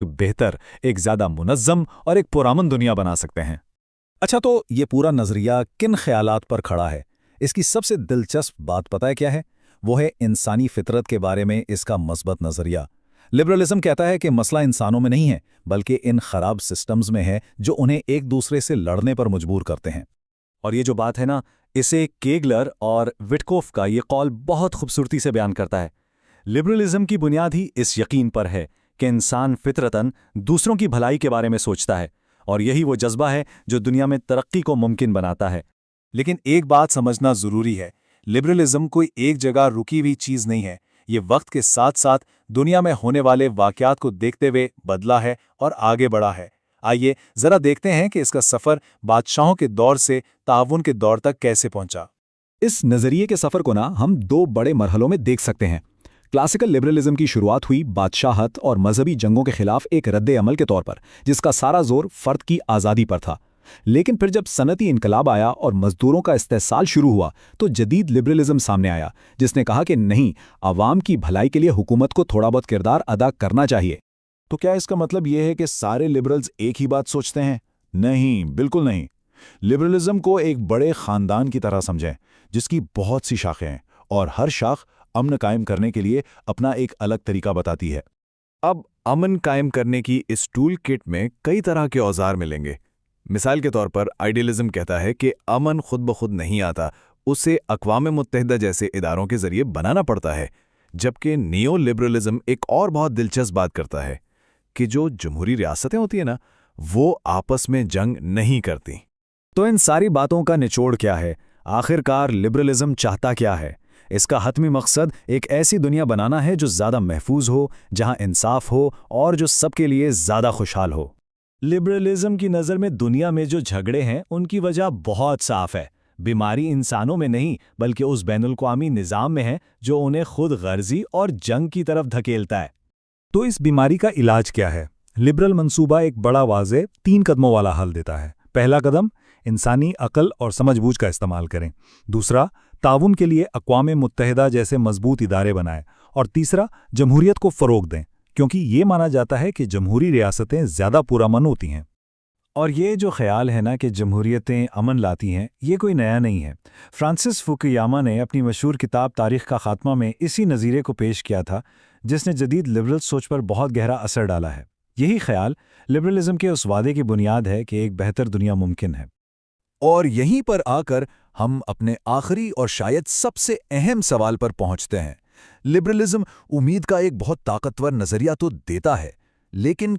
बेहतर, एक ज़्यादा मुनज़्ज़म और एक पुरअमन दुनिया बना सकते हैं। अच्छा, तो ये पूरा नज़रिया किन ख़यालात पर खड़ा है? इसकी सबसे दिलचस्प बात पता है क्या है? वो है इंसानी फितरत के बारे में इसका मस्बत नज़रिया। लिबरलिज़म कहता है कि मसला इंसानों में नहीं है, बल्कि इन खराब सिस्टम्स में है जो उन्हें एक दूसरे से लड़ने पर मजबूर करते हैं। और ये जो बात है ना, इसे केगलर और विटकोफ का ये कौल बहुत खूबसूरती से बयान करता है। लिबरलिज्म की बुनियाद ही इस यकीन पर है कि इंसान फितरतन दूसरों की भलाई के बारे में सोचता है, और यही वो जज्बा है जो दुनिया में तरक्की को मुमकिन बनाता है। लेकिन एक बात समझना जरूरी है, लिबरलिज्म कोई एक जगह रुकी हुई चीज नहीं है। ये वक्त के साथ साथ दुनिया में होने वाले वाकयात को देखते हुए बदला है और आगे बढ़ा है। आइए जरा देखते हैं कि इसका सफर बादशाहों के दौर से ताउन के दौर तक कैसे पहुंचा। इस नज़रिए के सफ़र को ना हम दो बड़े मरहलों में देख सकते हैं। क्लासिकल लिबरलिज्म की शुरुआत हुई बादशाहत और मजहबी जंगों के खिलाफ एक रद्द अमल के तौर पर, जिसका सारा जोर फ़र्द की आज़ादी पर था। लेकिन फिर जब सनती इनकलाब आया और मजदूरों का इस्तेसाल शुरू हुआ, तो जदीद लिबरलिज्म सामने आया, जिसने कहा कि नहीं, आवाम की भलाई के लिए हुकूमत को थोड़ा बहुत किरदार अदा करना चाहिए। तो क्या इसका मतलब यह है कि सारे लिबरल्स एक ही बात सोचते हैं? नहीं, बिल्कुल नहीं। लिबरलिज्म को एक बड़े खानदान की तरह समझें, जिसकी बहुत सी शाखें हैं, और हर शाख अमन कायम करने के लिए अपना एक अलग तरीका बताती है। अब अमन कायम करने की इस टूल किट में कई तरह के औजार मिलेंगे। मिसाल के तौर पर आइडियलिज्म कहता है कि अमन खुद ब खुद नहीं आता, उसे अक़वाम मुत्तहिदा जैसे इदारों के जरिए बनाना पड़ता है। जबकि नियो लिबरलिज्म एक और बहुत दिलचस्प बात करता है कि जो जमहूरी रियासतें होती हैं ना, वो आपस में जंग नहीं करती। तो इन सारी बातों का निचोड़ क्या है? आखिरकार लिबरलिज्म चाहता क्या है? इसका हतमी मकसद एक ऐसी दुनिया बनाना है जो ज़्यादा महफूज हो, जहां इंसाफ हो और जो सबके लिए ज़्यादा खुशहाल हो। लिबरलिज्म की नज़र में दुनिया में जो झगड़े हैं, उनकी वजह बहुत साफ है। बीमारी इंसानों में नहीं, बल्कि उस बैनुल-अक़वामी निज़ाम में है जो उन्हें खुद गर्जी और जंग की तरफ धकेलता है। तो इस बीमारी का इलाज क्या है? लिबरल मंसूबा एक बड़ा वाज़ेह 3 कदमों वाला हल देता है। पहला कदम, इंसानी अकल और समझबूझ का इस्तेमाल करें। दूसरा, ताउन के लिए अक़वाम मुत्तहिदा जैसे मजबूत इदारे बनाएं। और तीसरा, जमहूरियत को फ़रोग़ दें, क्योंकि ये माना जाता है कि जमहूरी रियासतें ज़्यादा पुरअमन होती हैं। और ये जो ख्याल है ना कि जमहूरियतें अमन लाती हैं, ये कोई नया नहीं है। फ्रांसिस फुकुयामा ने अपनी मशहूर किताब तारीख़ का ख़ात्मा में इसी नज़ीरे को पेश किया था, जिसने जदीद लिबरल सोच पर बहुत गहरा असर डाला है। यही ख्याल लिबरलिज्म के उस वादे की बुनियाद है कि एक बेहतर दुनिया मुमकिन है। और यहीं पर आकर हम अपने आखिरी और शायद सबसे अहम सवाल पर पहुंचते हैं। लिबरलिज्म उम्मीद का एक बहुत ताकतवर नजरिया तो देता है, लेकिन